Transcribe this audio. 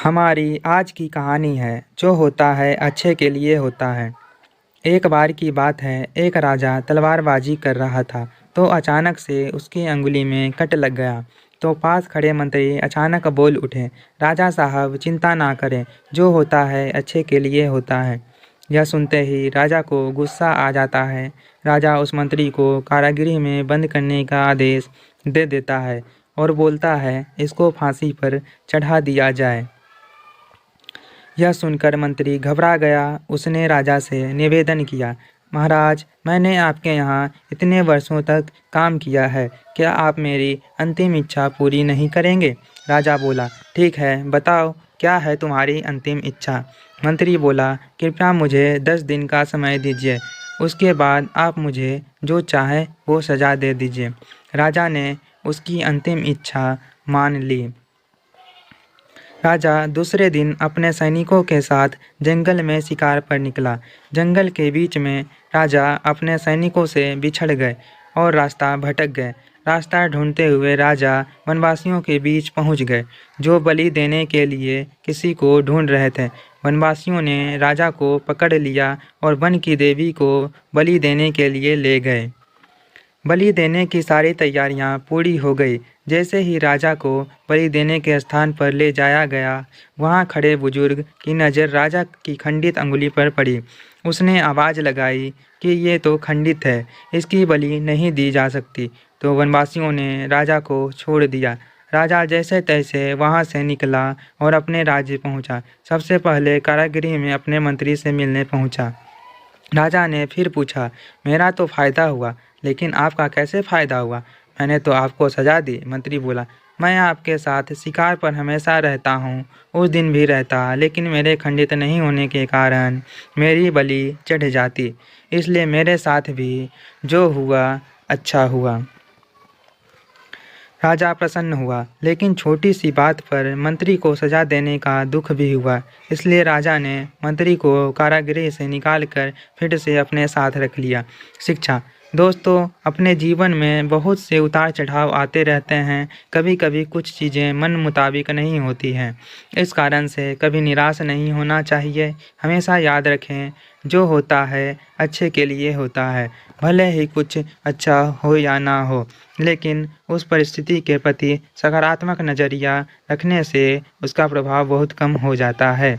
हमारी आज की कहानी है जो होता है अच्छे के लिए होता है। एक बार की बात है, एक राजा तलवारबाजी कर रहा था तो अचानक से उसकी अंगुली में कट लग गया। तो पास खड़े मंत्री अचानक बोल उठे, राजा साहब चिंता ना करें, जो होता है अच्छे के लिए होता है। यह सुनते ही राजा को गुस्सा आ जाता है। राजा उस मंत्री को कारागृह में बंद करने का आदेश दे देता है और बोलता है, इसको फांसी पर चढ़ा दिया जाए। यह सुनकर मंत्री घबरा गया। उसने राजा से निवेदन किया, महाराज, मैंने आपके यहाँ इतने वर्षों तक काम किया है, क्या आप मेरी अंतिम इच्छा पूरी नहीं करेंगे? राजा बोला, ठीक है, बताओ क्या है तुम्हारी अंतिम इच्छा? मंत्री बोला, कृपया मुझे 10 दिन का समय दीजिए, उसके बाद आप मुझे जो चाहे वो सजा दे दीजिए। राजा ने उसकी अंतिम इच्छा मान ली। राजा दूसरे दिन अपने सैनिकों के साथ जंगल में शिकार पर निकला। जंगल के बीच में राजा अपने सैनिकों से बिछड़ गए और रास्ता भटक गए। रास्ता ढूंढते हुए राजा वनवासियों के बीच पहुंच गए, जो बलि देने के लिए किसी को ढूंढ रहे थे। वनवासियों ने राजा को पकड़ लिया और वन की देवी को बलि देने के लिए ले गए। बलि देने की सारी तैयारियां पूरी हो गई। जैसे ही राजा को बलि देने के स्थान पर ले जाया गया, वहां खड़े बुजुर्ग की नज़र राजा की खंडित अंगुली पर पड़ी। उसने आवाज़ लगाई कि ये तो खंडित है, इसकी बलि नहीं दी जा सकती। तो वनवासियों ने राजा को छोड़ दिया। राजा जैसे तैसे वहां से निकला और अपने राज्य पहुंचा। सबसे पहले कारागृह में अपने मंत्री से मिलने पहुंचा। राजा ने फिर पूछा, मेरा तो फ़ायदा हुआ, लेकिन आपका कैसे फ़ायदा हुआ? मैंने तो आपको सजा दी। मंत्री बोला, मैं आपके साथ शिकार पर हमेशा रहता हूँ, उस दिन भी रहता, लेकिन मेरे खंडित नहीं होने के कारण मेरी बलि चढ़ जाती, इसलिए मेरे साथ भी जो हुआ अच्छा हुआ। राजा प्रसन्न हुआ, लेकिन छोटी सी बात पर मंत्री को सजा देने का दुख भी हुआ। इसलिए राजा ने मंत्री को कारागृह से निकालकर फिर से अपने साथ रख लिया। शिक्षा। दोस्तों, अपने जीवन में बहुत से उतार चढ़ाव आते रहते हैं। कभी कभी कुछ चीज़ें मन मुताबिक नहीं होती हैं। इस कारण से कभी निराश नहीं होना चाहिए। हमेशा याद रखें, जो होता है अच्छे के लिए होता है। भले ही कुछ अच्छा हो या ना हो, लेकिन उस परिस्थिति के प्रति सकारात्मक नज़रिया रखने से उसका प्रभाव बहुत कम हो जाता है।